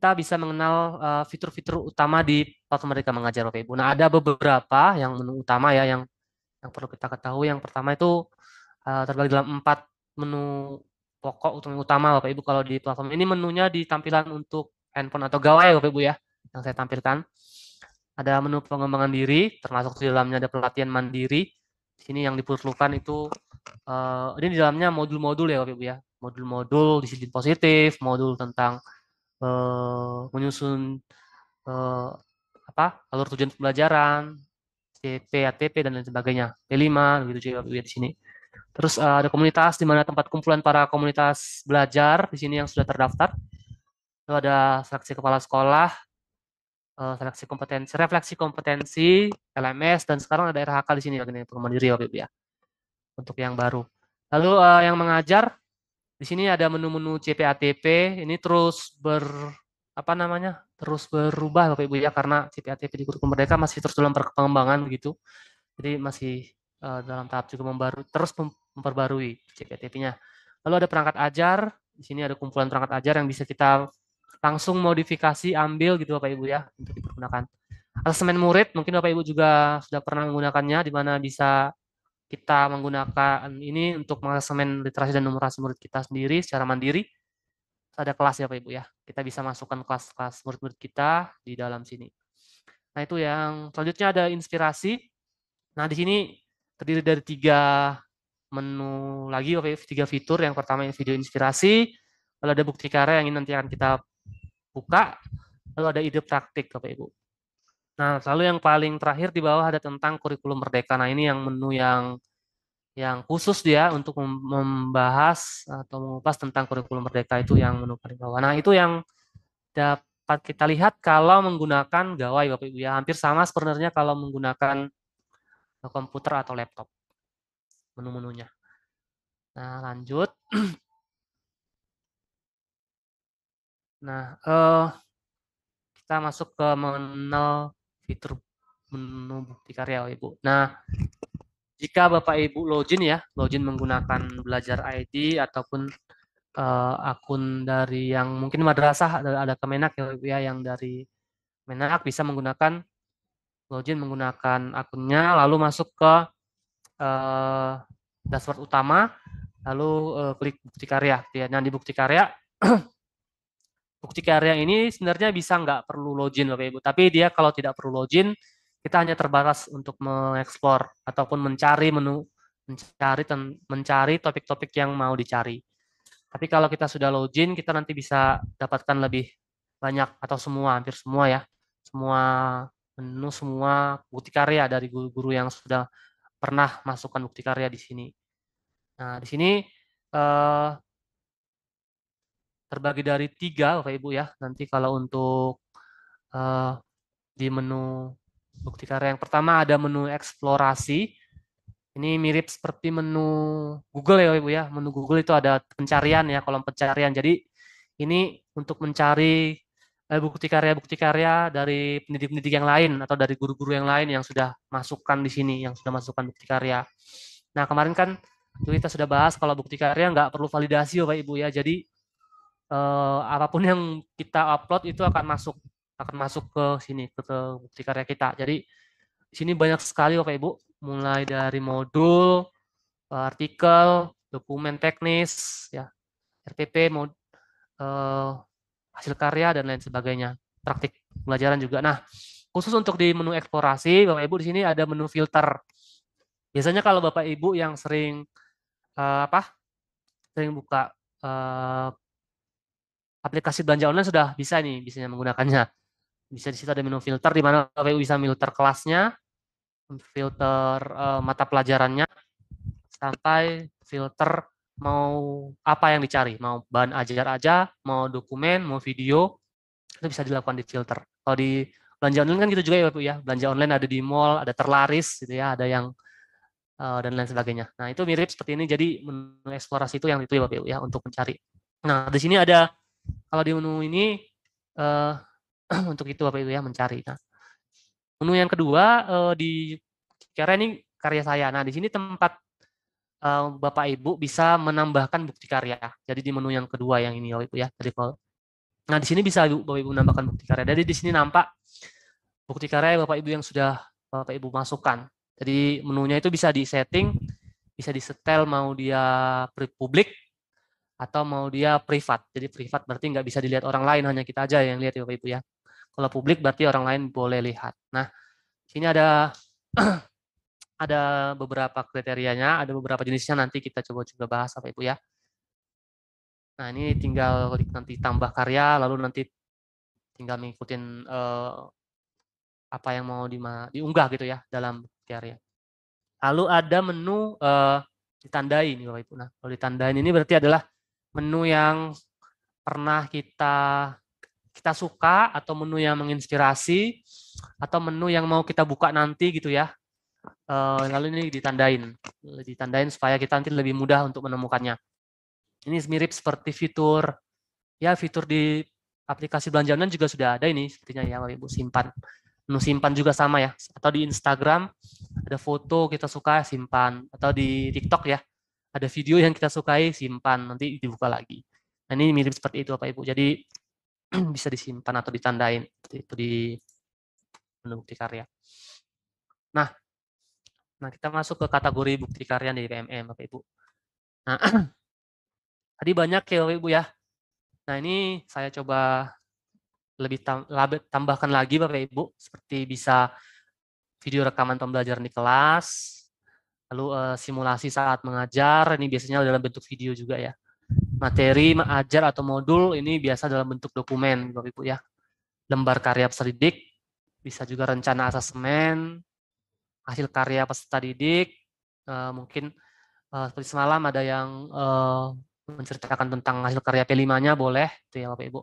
kita bisa mengenal fitur-fitur utama di platform Merdeka Mengajar Bapak Ibu. Nah, ada beberapa yang menu utama ya yang perlu kita ketahui. Yang pertama itu terbagi dalam 4 menu pokok utama Bapak Ibu kalau di platform ini. Menunya di tampilan untuk handphone atau gawai Bapak Ibu ya, yang saya tampilkan. Ada menu pengembangan diri, termasuk di dalamnya ada pelatihan mandiri. Di sini yang diperlukan itu ini di dalamnya modul-modul ya Bapak Ibu ya. Modul-modul disiplin positif, modul tentang menyusun eh, alur tujuan pembelajaran, CP, ATP dan lain sebagainya. P5 begitu juga Bapak Ibu ya di sini. Terus ada komunitas di mana tempat kumpulan para komunitas belajar di sini yang sudah terdaftar. Lalu ada seleksi kepala sekolah, seleksi kompetensi, refleksi kompetensi, LMS, dan sekarang ada RHK di sini bagian yang mandiri Bapak Ibu ya, untuk yang baru. Lalu yang mengajar di sini ada menu-menu CPATP, ini terus berubah Bapak Ibu ya, karena CPATP di kurikulum Merdeka masih terus dalam perkembangan begitu. Jadi masih dalam tahap juga terus memperbarui CPTP-nya. Lalu ada perangkat ajar, di sini ada kumpulan perangkat ajar yang bisa kita langsung modifikasi, ambil gitu Bapak Ibu ya, untuk dipergunakan. Asesmen murid, mungkin Bapak Ibu juga sudah pernah menggunakannya, di mana bisa kita menggunakan ini untuk mengasemen literasi dan numerasi murid kita sendiri secara mandiri. Ada kelas ya Bapak Ibu ya, kita bisa masukkan kelas-kelas murid-murid kita di dalam sini. Nah itu yang selanjutnya ada inspirasi. Nah, di sini terdiri dari 3 menu lagi, Bapak Ibu, 3 fitur. Yang pertama yang video inspirasi, lalu ada bukti karya yang ini nanti akan kita buka, lalu ada ide praktik, Bapak Ibu. Nah, lalu yang paling terakhir di bawah ada tentang kurikulum Merdeka. Nah, ini yang menu yang khusus dia untuk membahas atau mengupas tentang kurikulum Merdeka, itu yang menu paling bawah. Nah, itu yang dapat kita lihat kalau menggunakan gawai, Bapak Ibu ya. Hampir sama sebenarnya kalau menggunakan komputer atau laptop menu-menunya. Nah, lanjut. Nah, kita masuk ke mengenal fitur menu bukti karya, Ibu. Nah, jika Bapak Ibu login menggunakan Belajar ID ataupun akun dari yang mungkin madrasah, ada Kemenak ya, Ibu ya, yang dari Kemenak bisa menggunakan login menggunakan akunnya, lalu masuk ke dashboard utama, lalu klik bukti karya. Nah, di bukti karya bukti karya ini sebenarnya bisa nggak perlu login Bapak Ibu, tapi dia kalau tidak perlu login, kita hanya terbatas untuk mengeksplor ataupun mencari topik-topik yang mau dicari. Tapi kalau kita sudah login, kita nanti bisa dapatkan lebih banyak atau hampir semua ya, semua menu, semua bukti karya dari guru-guru yang sudah pernah masukkan bukti karya di sini. Nah, di sini eh, terbagi dari 3 Bapak Ibu ya. Nanti kalau untuk di menu bukti karya yang pertama ada menu eksplorasi. Ini mirip seperti menu Google ya Ibu ya. Menu Google itu ada pencarian ya, kolom pencarian. Jadi ini untuk mencari bukti karya dari pendidik-pendidik yang lain atau dari guru-guru yang lain yang sudah masukkan di sini, yang sudah masukkan bukti karya. Nah, kemarin kan kita sudah bahas kalau bukti karya nggak perlu validasi Bapak Ibu ya. Jadi apapun yang kita upload itu akan masuk ke sini, ke bukti karya kita. Jadi di sini banyak sekali Bapak Ibu, mulai dari modul, artikel, dokumen teknis, ya, RPP, hasil karya dan lain sebagainya, praktik pelajaran juga. Nah, khusus untuk di menu eksplorasi, Bapak Ibu di sini ada menu filter. Biasanya kalau Bapak Ibu yang sering sering buka aplikasi belanja online sudah bisa nih biasanya menggunakannya. Bisa di situ ada menu filter di mana Bapak Ibu bisa filter kelasnya, filter mata pelajarannya, sampai filter mau apa yang dicari, mau bahan ajar aja, mau dokumen, mau video, itu bisa dilakukan di filter. Kalau di belanja online kan gitu juga ya Bapak ya, belanja online ada di mall, ada terlaris gitu ya, ada yang dan lain sebagainya. Nah itu mirip seperti ini, jadi menu eksplorasi itu yang itu ya Bapak ya untuk mencari. Nah di sini ada kalau di menu ini uh, untuk itu Bapak Ibu ya mencari. Nah, menu yang kedua di karya ini karya saya. Nah, di sini tempat Bapak Ibu bisa menambahkan bukti karya. Jadi di menu yang kedua yang ini Bapak Ibu ya, dari Nah, di sini bisa Bapak Ibu menambahkan bukti karya. Jadi di sini nampak bukti karya Bapak Ibu yang sudah Bapak Ibu masukkan. Jadi menunya itu bisa di-setting, bisa disetel mau dia publik atau mau dia privat. Jadi privat berarti nggak bisa dilihat orang lain, hanya kita aja yang lihat ya Bapak Ibu ya. Kalau publik berarti orang lain boleh lihat. Nah, sini ada ada beberapa kriterianya, ada beberapa jenisnya, nanti kita coba bahas Bapak Ibu ya. Nah, ini tinggal nanti tambah karya, lalu nanti tinggal ngikutin apa yang mau diunggah gitu ya dalam karya. Lalu ada menu ditandai nih Bapak Ibu. Nah, kalau ditandain ini berarti adalah menu yang pernah kita suka, atau menu yang menginspirasi, atau menu yang mau kita buka nanti gitu ya. Lalu ini ditandain supaya kita nanti lebih mudah untuk menemukannya. Ini mirip seperti fitur di aplikasi belanja online juga sudah ada ini sepertinya ya Bapak Ibu, simpan. Menu simpan juga sama ya. Atau di Instagram ada foto kita suka, simpan. Atau di TikTok ya, ada video yang kita sukai, simpan, nanti dibuka lagi. Nah, ini mirip seperti itu Bapak Ibu. Jadi bisa disimpan atau ditandain seperti itu di menu bukti karya. Nah, kita masuk ke kategori bukti karya di PMM Bapak Ibu. Nah, tadi banyak ya Bapak Ibu ya. Nah, ini saya coba lebih tambahkan lagi Bapak Ibu, seperti bisa video rekaman pembelajaran di kelas, lalu simulasi saat mengajar, ini biasanya dalam bentuk video juga ya. Materi mengajar atau modul ini biasa dalam bentuk dokumen Bapak Ibu ya. Lembar karya peserta didik, bisa juga rencana asesmen, hasil karya peserta didik, mungkin seperti semalam ada yang menceritakan tentang hasil karya P5-nya, boleh itu ya Bapak Ibu.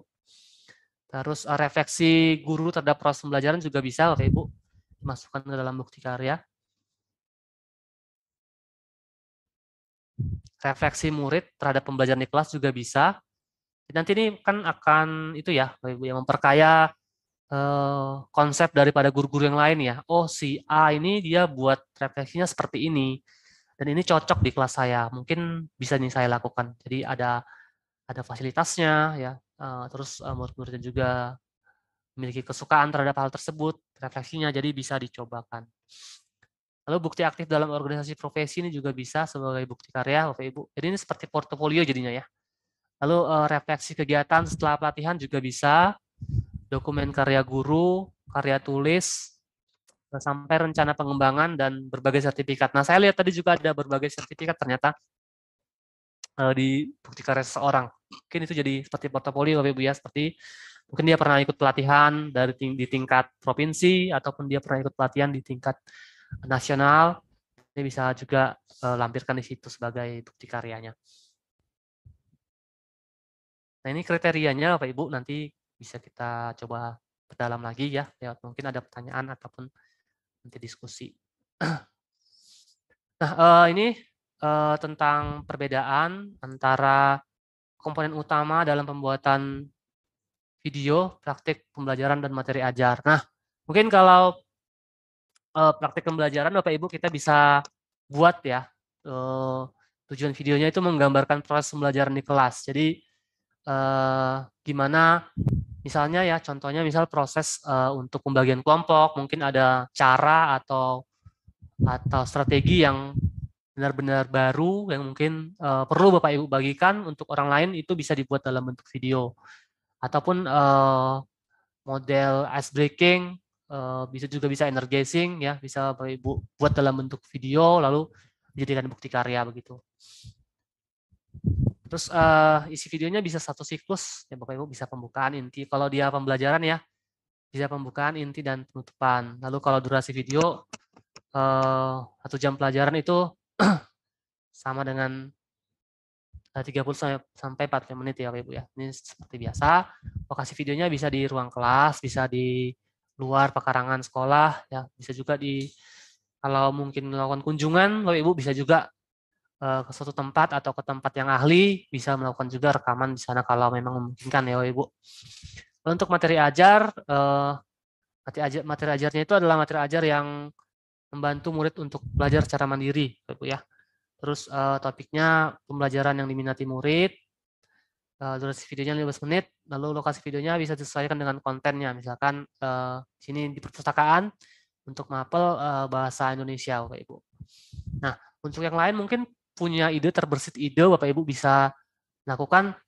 Terus refleksi guru terhadap proses pembelajaran juga bisa Bapak Ibu masukkan ke dalam bukti karya. Refleksi murid terhadap pembelajaran di kelas juga bisa. Nanti ini kan akan itu ya Bapak Ibu yang memperkaya konsep daripada guru-guru yang lain ya. Oh, si A ini dia buat refleksinya seperti ini. Dan ini cocok di kelas saya. Mungkin bisa nih saya lakukan. Jadi ada fasilitasnya ya. Terus murid-muridnya juga memiliki kesukaan terhadap hal tersebut, refleksinya, jadi bisa dicobakan. Lalu bukti aktif dalam organisasi profesi ini juga bisa sebagai bukti karya Bapak Ibu. Jadi ini seperti portofolio jadinya ya. Lalu refleksi kegiatan setelah pelatihan juga bisa, dokumen karya guru, karya tulis, sampai rencana pengembangan dan berbagai sertifikat. Nah, saya lihat tadi juga ada berbagai sertifikat ternyata di bukti karya seseorang. Mungkin itu jadi seperti portofolio Bapak Ibu ya, seperti mungkin dia pernah ikut pelatihan di tingkat provinsi, ataupun dia pernah ikut pelatihan di tingkat nasional. Ini bisa juga lampirkan di situ sebagai bukti karyanya. Nah, ini kriterianya Bapak Ibu, nanti bisa kita coba perdalam lagi ya, mungkin ada pertanyaan ataupun nanti diskusi. Nah, ini tentang perbedaan antara komponen utama dalam pembuatan video, praktik pembelajaran, dan materi ajar. Nah, mungkin kalau praktik pembelajaran Bapak Ibu kita bisa buat ya, tujuan videonya itu menggambarkan proses pembelajaran di kelas. Jadi gimana misalnya ya, contohnya misal proses untuk pembagian kelompok, mungkin ada cara atau strategi yang benar-benar baru yang mungkin perlu Bapak Ibu bagikan untuk orang lain, itu bisa dibuat dalam bentuk video. Ataupun model ice breaking, bisa energizing ya, bisa Bapak Ibu buat dalam bentuk video lalu dijadikan bukti karya begitu. Terus isi videonya bisa satu siklus ya Bapak Ibu, bisa pembukaan, inti. Kalau dia pembelajaran ya, bisa pembukaan, inti, dan penutupan. Lalu kalau durasi video 1 jam pelajaran itu sama dengan 30 sampai 45 menit ya Bapak Ibu ya. Ini seperti biasa. Lokasi videonya bisa di ruang kelas, bisa di luar pekarangan sekolah ya, bisa juga kalau mungkin melakukan kunjungan Bapak Ibu bisa juga ke suatu tempat atau ke tempat yang ahli, bisa melakukan juga rekaman di sana kalau memang memungkinkan ya Bapak Ibu. Untuk materi ajar, materi ajarnya itu adalah materi ajar yang membantu murid untuk belajar secara mandiri Bapak Ibu ya. Terus topiknya pembelajaran yang diminati murid, durasi videonya 15 menit, lalu lokasi videonya bisa disesuaikan dengan kontennya. Misalkan sini di perpustakaan untuk mapel bahasa Indonesia, Bapak Ibu. Nah, untuk yang lain mungkin punya ide, terbersit ide, Bapak Ibu bisa lakukan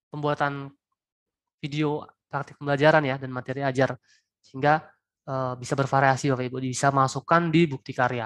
pembuatan video praktik pembelajaran ya dan materi ajar, sehingga bisa bervariasi Bapak Ibu, bisa masukkan di bukti karya.